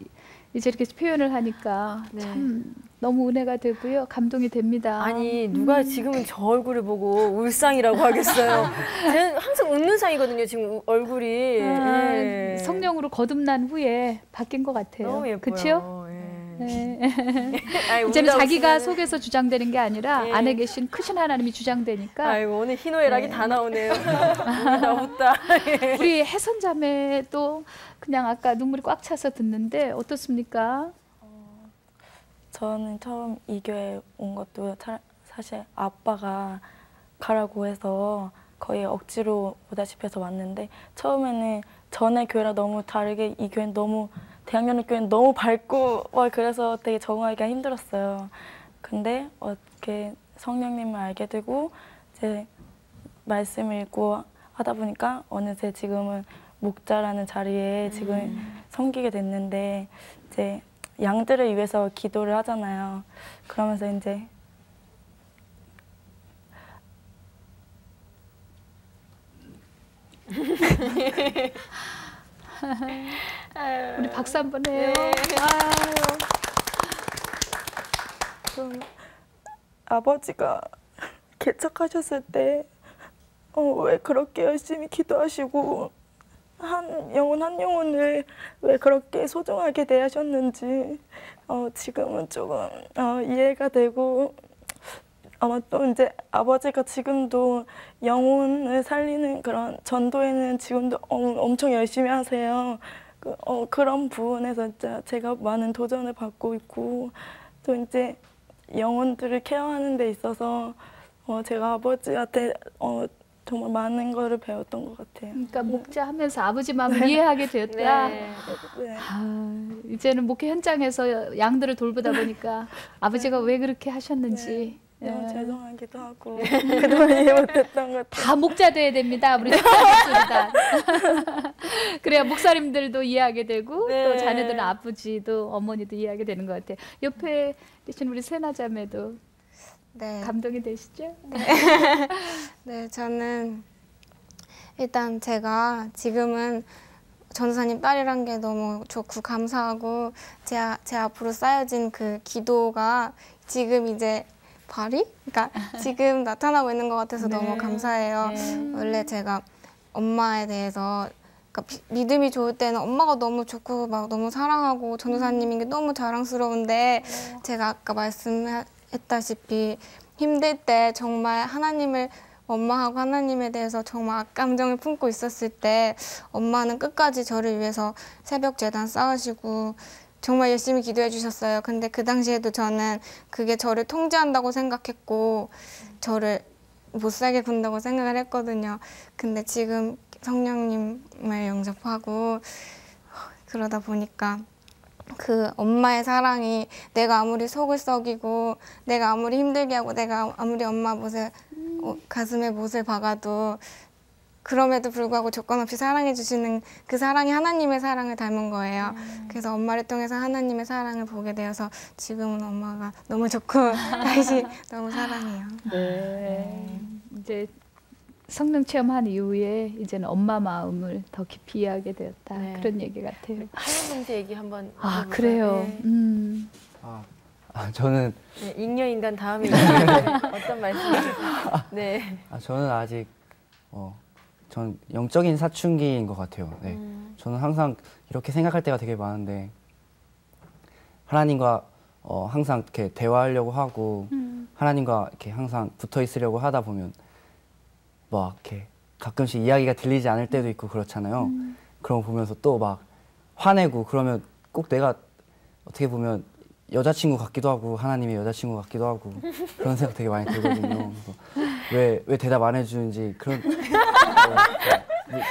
이제 이렇게 표현을 하니까 참 너무 은혜가 되고요. 감동이 됩니다. 아니 누가 지금은 저 얼굴을 보고 울상이라고 하겠어요. 저는 항상 웃는 상이거든요. 지금 얼굴이 예. 성령으로 거듭난 후에 바뀐 것 같아요. 너무 예뻐요. 그렇죠? 예. 아니, 이제는 자기가 속에서 주장되는 게 아니라 안에 계신 크신 하나님이 주장되니까. 아이고 오늘 희노애락이 다 나오네요. 웃다. 우리 혜선자매도 그냥 아까 눈물이 꽉 차서 듣는데 어떻습니까? 저는 처음 이 교회 온 것도 사실 아빠가 가라고 해서 거의 억지로 오다시피 해서 왔는데 처음에는 전에 교회랑 너무 다르게 이 교회는 너무 대학연합 교회는 너무 밝고 그래서 되게 적응하기가 힘들었어요. 근데 어떻게 성령님을 알게 되고 이제 말씀을 읽고 하다 보니까 어느새 지금은 목자라는 자리에 지금 섬기게 됐는데 이제 양들을 위해서 기도를 하잖아요. 그러면서 이제 우리 박수 한번 해요. 좀 아버지가 개척하셨을 때 왜 그렇게 열심히 기도하시고 한 영혼을 왜 그렇게 소중하게 대하셨는지 지금은 조금 이해가 되고 아마 또 이제 아버지가 지금도 영혼을 살리는 그런 전도에는 지금도 엄청 열심히 하세요. 그런 부분에서 진짜 제가 많은 도전을 받고 있고 또 이제 영혼들을 케어하는 데 있어서 제가 아버지한테 정말 많은 거를 배웠던 것 같아요. 그러니까 목자하면서 아버지 마음을 이해하게 되었다. 네. 이제는 목회 현장에서 양들을 돌보다 보니까 아버지가 왜 그렇게 하셨는지 너무 죄송하기도 하고 그동안 이해 못했던 것 다 목자 돼야 됩니다. 우리 목소리다. 그래야 목사님들도 이해하게 되고 네. 또 자녀들은 아버지도 어머니도 이해하게 되는 것 같아요. 옆에 계신 우리 세나자매도 네. 감동이 되시죠? 네, 저는 일단 제가 지금은 전도사님 딸이란 게 너무 좋고 감사하고 제 앞으로 쌓여진 그 기도가 지금 이제 발이? 그러니까 지금 나타나고 있는 것 같아서 너무 감사해요. 원래 제가 엄마에 대해서 그러니까 믿음이 좋을 때는 엄마가 너무 좋고 막 너무 사랑하고 전도사님인 게 너무 자랑스러운데 제가 아까 말씀했다시피 힘들 때 정말 하나님을 엄마하고 하나님에 대해서 정말 악감정을 품고 있었을 때 엄마는 끝까지 저를 위해서 새벽 제단 쌓으시고 정말 열심히 기도해 주셨어요. 근데 그 당시에도 저는 그게 저를 통제한다고 생각했고 저를 못 살게 군다고 생각을 했거든요. 근데 지금 성령님을 영접하고 그러다 보니까 그 엄마의 사랑이 내가 아무리 속을 썩이고 내가 아무리 힘들게 하고 내가 아무리 엄마 못을 가슴에 못을 박아도 그럼에도 불구하고 조건 없이 사랑해 주시는 그 사랑이 하나님의 사랑을 닮은 거예요. 그래서 엄마를 통해서 하나님의 사랑을 보게 되어서 지금은 엄마가 너무 좋고 다시 너무 사랑해요. 네. 이제 성령 체험한 이후에 이제는 엄마 마음을 더 깊이 이해하게 되었다. 네. 그런 얘기 같아요. 하연 동생 얘기 한번 아, 들어볼까요? 그래요. 네. 저는 네, 잉여인간 다음에 어떤 말씀이세요? 네. 저는 아직 전 영적인 사춘기인 것 같아요. 네. 저는 항상 이렇게 생각할 때가 되게 많은데 하나님과 항상 이렇게 대화하려고 하고 하나님과 이렇게 항상 붙어 있으려고 하다 보면 막 이렇게 가끔씩 이야기가 들리지 않을 때도 있고 그렇잖아요. 그런 거 보면서 또 막 화내고 그러면 꼭 내가 어떻게 보면 여자친구 같기도 하고 하나님의 여자친구 같기도 하고 그런 생각 되게 많이 들거든요. 그래서 왜 대답 안 해주는지 그런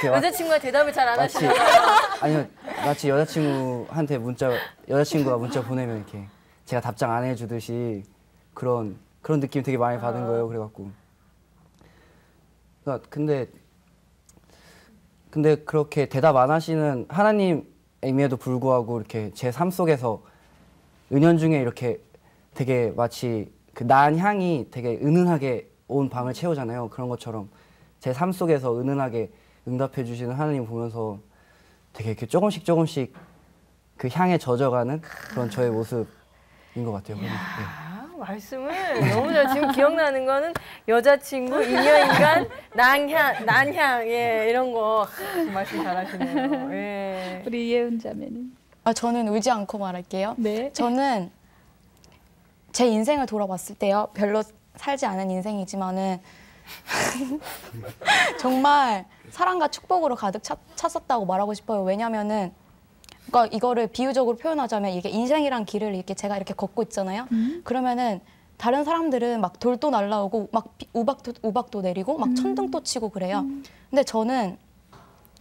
여자친구가 대답을 잘 안 마치 하시나요? 아니요 마치 여자친구가 문자 보내면 이렇게 제가 답장 안 해주듯이 그런 느낌 되게 많이 받은 거예요. 그래갖고 그러니까 근데 그렇게 대답 안 하시는 하나님임에도 불구하고 이렇게 제 삶 속에서 은연중에 이렇게 되게 마치 그 나은 향이 되게 은은하게 온 방을 채우잖아요. 그런 것처럼 제 삶 속에서 은은하게 응답해 주시는 하나님 보면서 되게 이렇게 조금씩 그 향에 젖어가는 그런 저의 모습인 것 같아요. 네. 말씀을 너무 잘 지금 기억나는 거는 여자친구, 잉여인간, 난향 예, 이런 거 말씀 잘하시네요. 예. 우리 예은 자매는? 저는 울지 않고 말할게요. 네. 저는 제 인생을 돌아봤을 때요. 별로 살지 않은 인생이지만은 정말 사랑과 축복으로 가득 찼었다고 말하고 싶어요. 왜냐면은 그러니까 이거를 비유적으로 표현하자면 이게 인생이란 길을 이렇게 제가 이렇게 걷고 있잖아요. 그러면은 다른 사람들은 막 돌도 날라오고 막 우박도 내리고 막 천둥도 치고 그래요. 근데 저는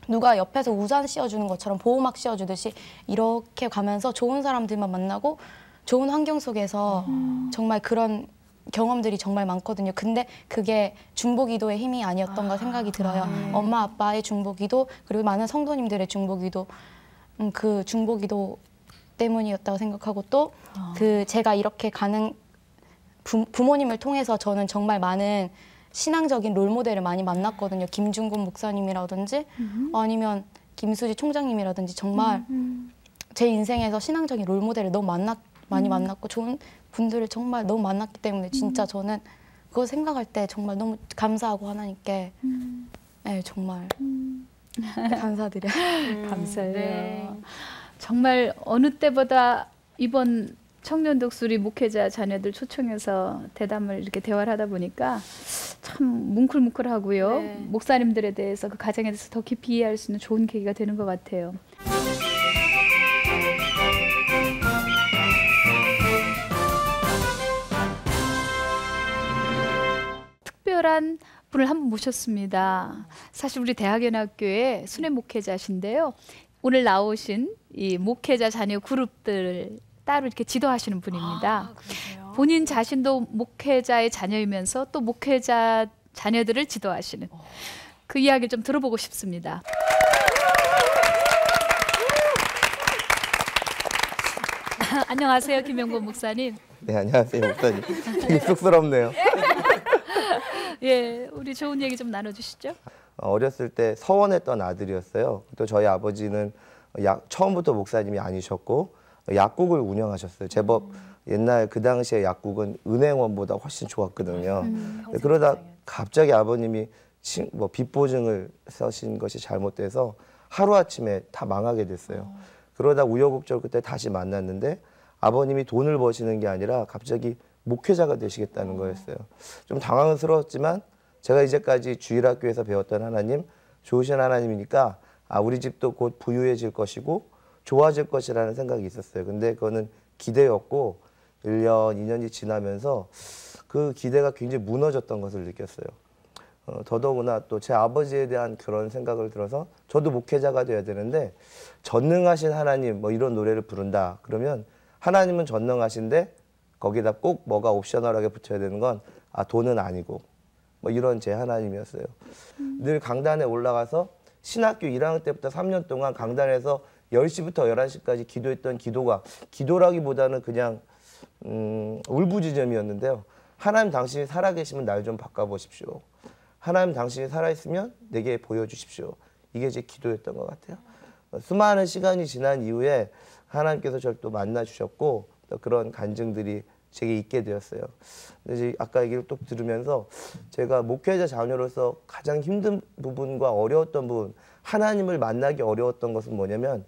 누가 옆에서 우산 씌워주는 것처럼 보호막 씌워주듯이 이렇게 가면서 좋은 사람들만 만나고 좋은 환경 속에서 정말 그런 경험들이 정말 많거든요. 근데 그게 중보기도의 힘이 아니었던가 생각이 들어요. 엄마 아빠의 중보기도 그리고 많은 성도님들의 중보기도 그 중보기도 때문이었다고 생각하고 또 그 제가 이렇게 가는 부모님을 통해서 저는 정말 많은 신앙적인 롤모델을 많이 만났거든요. 김중근 목사님이라든지 아니면 김수지 총장님이라든지 정말 제 인생에서 신앙적인 롤모델을 너무 많이 만났고 좋은 분들을 정말 너무 만났기 때문에 진짜 저는 그거 생각할 때 정말 너무 감사하고 하나님께 네, 정말 감사드려요. 감사해요. 네. 정말 어느 때보다 이번 청년 독수리 목회자 자녀들 초청해서 대담을 이렇게 대화를 하다 보니까 참 뭉클뭉클하고요. 네. 목사님들에 대해서 그 가정에 대해서 더 깊이 이해할 수 있는 좋은 계기가 되는 것 같아요. 특별한 분을 한 분 모셨습니다. 사실 우리 대학연합교회 순회 목회자신데요. 오늘 나오신 이 목회자 자녀 그룹들을 따로 이렇게 지도하시는 분입니다. 본인 자신도 목회자의 자녀이면서 또 목회자 자녀들을 지도하시는 그 이야기를 좀 들어보고 싶습니다. 안녕하세요, 김영곤 목사님. 네, 안녕하세요, 목사님. 되게 쑥스럽네요. 예, 우리 좋은 얘기 좀 나눠주시죠. 어렸을 때 서원했던 아들이었어요. 또 저희 아버지는 처음부터 목사님이 아니셨고 약국을 운영하셨어요. 제법 옛날 그 당시에 약국은 은행원보다 훨씬 좋았거든요. 그러다 갑자기 아버님이 빚 보증을 써신 것이 잘못돼서 하루아침에 다 망하게 됐어요. 그러다 우여곡절 끝에 다시 만났는데 아버님이 돈을 버시는 게 아니라 갑자기 목회자가 되시겠다는 거였어요. 좀 당황스러웠지만 제가 이제까지 주일학교에서 배웠던 하나님, 좋으신 하나님이니까 우리 집도 곧 부유해질 것이고 좋아질 것이라는 생각이 있었어요. 근데 그거는 기대였고 1년, 2년이 지나면서 그 기대가 굉장히 무너졌던 것을 느꼈어요. 더더구나 또 제 아버지에 대한 그런 생각을 들어서 저도 목회자가 돼야 되는데 전능하신 하나님 뭐 이런 노래를 부른다 그러면 하나님은 전능하신데 거기다 꼭 뭐가 옵셔널하게 붙여야 되는 건 돈은 아니고 뭐 이런 제 하나님이었어요. 늘 강단에 올라가서 신학교 1학년 때부터 3년 동안 강단에서 10시부터 11시까지 기도했던 기도가 기도라기보다는 그냥 울부짖음이었는데요. 하나님 당신이 살아계시면 날 좀 바꿔보십시오. 하나님 당신이 살아있으면 내게 보여주십시오. 이게 제 기도였던 것 같아요. 수많은 시간이 지난 이후에 하나님께서 저를 또 만나주셨고 또 그런 간증들이 제게 있게 되었어요. 근데 이제 아까 얘기를 또 들으면서 제가 목회자 자녀로서 가장 힘든 부분과 어려웠던 부분, 하나님을 만나기 어려웠던 것은 뭐냐면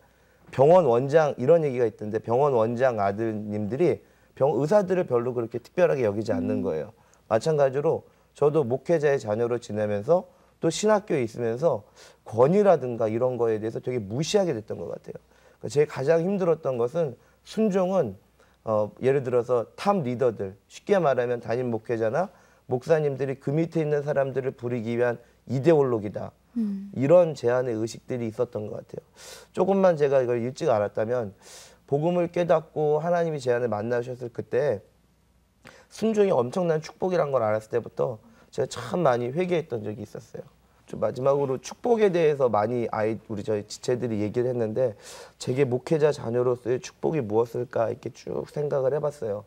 병원 원장 이런 얘기가 있던데 병원 원장 아들님들이 의사들을 별로 그렇게 특별하게 여기지 않는 거예요. 마찬가지로 저도 목회자의 자녀로 지내면서 또 신학교에 있으면서 권위라든가 이런 거에 대해서 되게 무시하게 됐던 것 같아요. 제 가장 힘들었던 것은 순종은 예를 들어서 탑 리더들, 쉽게 말하면 담임 목회자나 목사님들이 그 밑에 있는 사람들을 부리기 위한 이데올로기다. 이런 제안의 의식들이 있었던 것 같아요. 조금만 제가 이걸 일찍 알았다면 복음을 깨닫고 하나님이 제 안에 만나주셨을 그때 순종이 엄청난 축복이란 걸 알았을 때부터 제가 참 많이 회개했던 적이 있었어요. 좀 마지막으로 축복에 대해서 많이 저희 지체들이 얘기를 했는데 제게 목회자 자녀로서의 축복이 무엇일까 이렇게 쭉 생각을 해봤어요.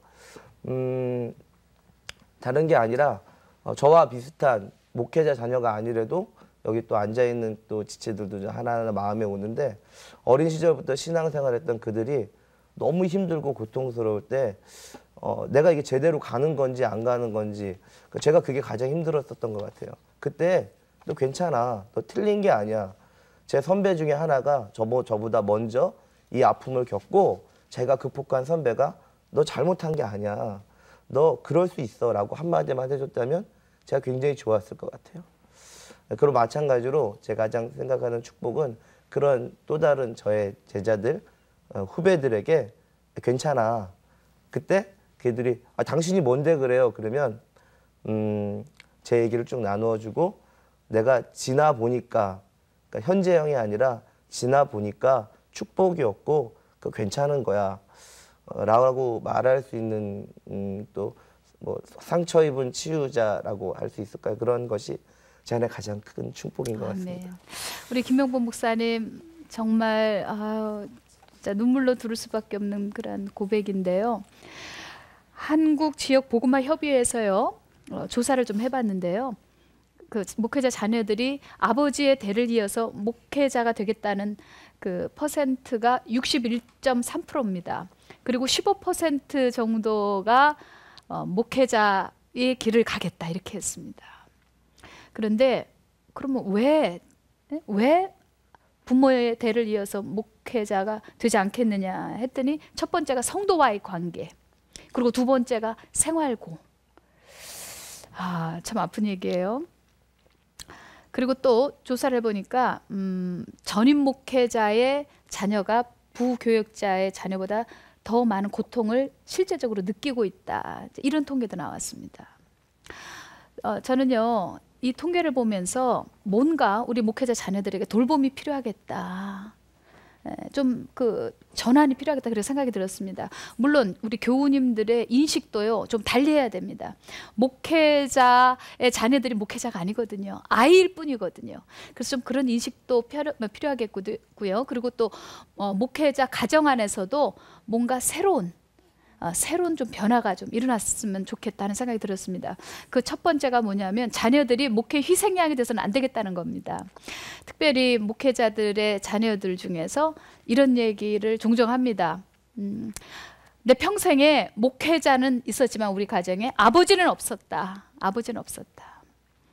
다른 게 아니라 저와 비슷한 목회자 자녀가 아니래도 여기 또 앉아있는 또 지체들도 하나하나 마음에 오는데 어린 시절부터 신앙생활했던 그들이 너무 힘들고 고통스러울 때 내가 이게 제대로 가는 건지 안 가는 건지 제가 그게 가장 힘들었었던 것 같아요. 그때 너 괜찮아. 너 틀린 게 아니야. 제 선배 중에 하나가 저보다 먼저 이 아픔을 겪고 제가 극복한 선배가 너 잘못한 게 아니야. 너 그럴 수 있어 라고 한마디만 해줬다면 제가 굉장히 좋았을 것 같아요. 그리고 마찬가지로 제가 가장 생각하는 축복은 그런 또 다른 저의 제자들, 후배들에게 괜찮아. 그때 걔들이 당신이 뭔데 그래요? 그러면 제 얘기를 쭉 나누어주고 내가 지나 보니까 그러니까 현재형이 아니라 지나 보니까 축복이었고 그 괜찮은 거야 라고 말할 수 있는 또 뭐 상처 입은 치유자라고 할 수 있을까요? 그런 것이 제 안에 가장 큰 축복인 것 같습니다. 네. 우리 김영곤 목사님 정말 진짜 눈물로 들을 수밖에 없는 그런 고백인데요. 한국 지역 복음화 협의회에서요 조사를 좀 해봤는데요. 그 목회자 자녀들이 아버지의 대를 이어서 목회자가 되겠다는 그 퍼센트가 61.3%입니다. 그리고 15% 정도가 목회자의 길을 가겠다 이렇게 했습니다. 그런데 그러면 왜 부모의 대를 이어서 목회자가 되지 않겠느냐 했더니 첫 번째가 성도와의 관계, 그리고 두 번째가 생활고. 참 아픈 얘기예요. 그리고 또 조사를 해보니까 전임 목회자의 자녀가 부교역자의 자녀보다 더 많은 고통을 실제적으로 느끼고 있다. 이런 통계도 나왔습니다. 저는요. 이 통계를 보면서 뭔가 우리 목회자 자녀들에게 돌봄이 필요하겠다. 좀 그 전환이 필요하겠다 그런 생각이 들었습니다. 물론 우리 교우님들의 인식도요 좀 달리해야 됩니다. 목회자의 자녀들이 목회자가 아니거든요. 아이일 뿐이거든요. 그래서 좀 그런 인식도 필요하겠고요. 그리고 또 목회자 가정 안에서도 뭔가 새로운 좀 변화가 좀 일어났으면 좋겠다는 생각이 들었습니다. 그 첫 번째가 뭐냐면 자녀들이 목회 희생양이 돼서는 안 되겠다는 겁니다. 특별히 목회자들의 자녀들 중에서 이런 얘기를 종종 합니다. 내 평생에 목회자는 있었지만 우리 가정에 아버지는 없었다. 아버지는 없었다.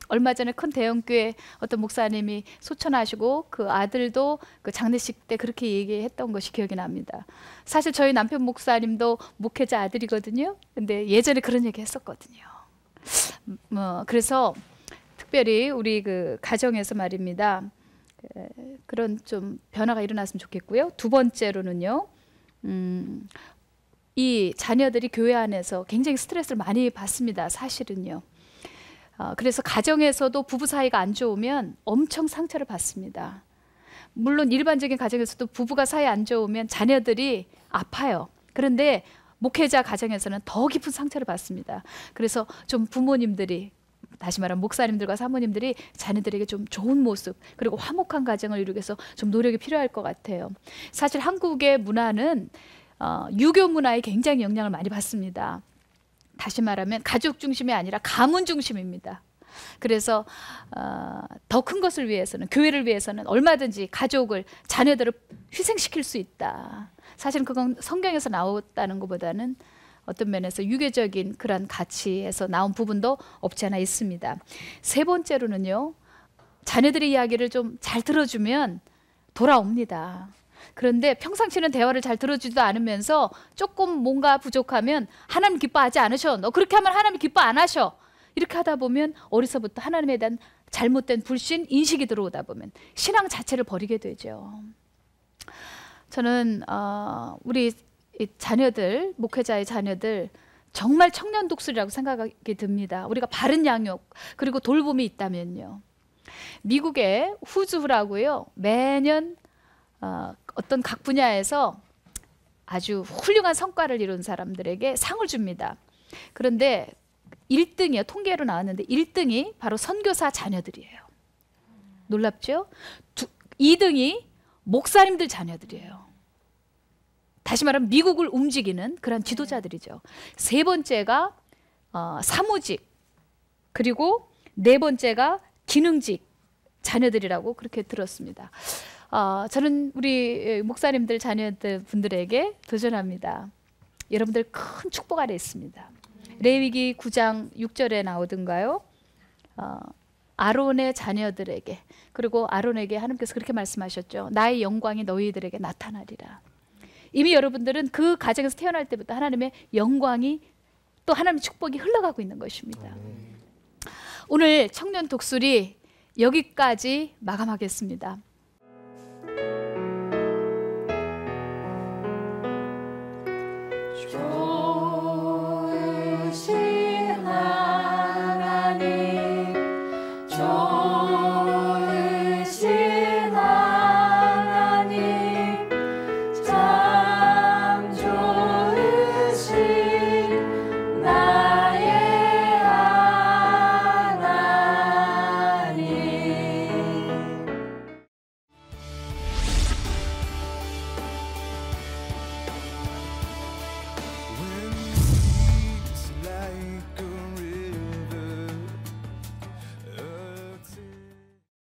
얼마 전에 큰 대형교회 어떤 목사님이 소천하시고 그 아들도 그 장례식 때 그렇게 얘기했던 것이 기억이 납니다. 사실 저희 남편 목사님도 목회자 아들이거든요. 근데 예전에 그런 얘기 했었거든요. 그래서 특별히 우리 그 가정에서 말입니다. 그런 좀 변화가 일어났으면 좋겠고요. 두 번째로는요. 이 자녀들이 교회 안에서 굉장히 스트레스를 많이 받습니다. 사실은요. 그래서 가정에서도 부부 사이가 안 좋으면 엄청 상처를 받습니다. 물론 일반적인 가정에서도 부부가 사이 안 좋으면 자녀들이 아파요. 그런데 목회자 가정에서는 더 깊은 상처를 받습니다. 그래서 좀 부모님들이 다시 말하면 목사님들과 사모님들이 자녀들에게 좀 좋은 모습 그리고 화목한 가정을 이루기 위해서 좀 노력이 필요할 것 같아요. 사실 한국의 문화는 유교 문화에 굉장히 영향을 많이 받습니다. 다시 말하면 가족 중심이 아니라 가문 중심입니다. 그래서 더 큰 것을 위해서는 교회를 위해서는 얼마든지 가족을 자녀들을 희생시킬 수 있다. 사실은 그건 성경에서 나왔다는 것보다는 어떤 면에서 유교적인 그런 가치에서 나온 부분도 없지 않아 있습니다. 세 번째로는요. 자녀들의 이야기를 좀 잘 들어주면 돌아옵니다. 그런데 평상시는 대화를 잘 들어주지도 않으면서 조금 뭔가 부족하면 하나님 기뻐하지 않으셔. 너 그렇게 하면 하나님 기뻐 안 하셔. 이렇게 하다 보면 어려서부터 하나님에 대한 잘못된 불신 인식이 들어오다 보면 신앙 자체를 버리게 되죠. 저는 우리 자녀들, 목회자의 자녀들 정말 청년 독수리라고 생각이 듭니다. 우리가 바른 양육 그리고 돌봄이 있다면요. 미국의 후주라고요. 매년 어떤 각 분야에서 아주 훌륭한 성과를 이룬 사람들에게 상을 줍니다. 그런데 1등이요. 통계로 나왔는데 1등이 바로 선교사 자녀들이에요. 놀랍죠? 2등이 목사님들 자녀들이에요. 다시 말하면 미국을 움직이는 그런 지도자들이죠. 세 번째가 사무직 그리고 네 번째가 기능직 자녀들이라고 그렇게 들었습니다. 저는 우리 목사님들 자녀들 분들에게 도전합니다. 여러분들 큰 축복 아래 있습니다. 레위기 9장 6절에 나오던가요? 아론의 자녀들에게 그리고 아론에게 하나님께서 그렇게 말씀하셨죠. 나의 영광이 너희들에게 나타나리라. 이미 여러분들은 그 가정에서 태어날 때부터 하나님의 영광이 또 하나님의 축복이 흘러가고 있는 것입니다. 오늘 청년 독수리 여기까지 마감하겠습니다.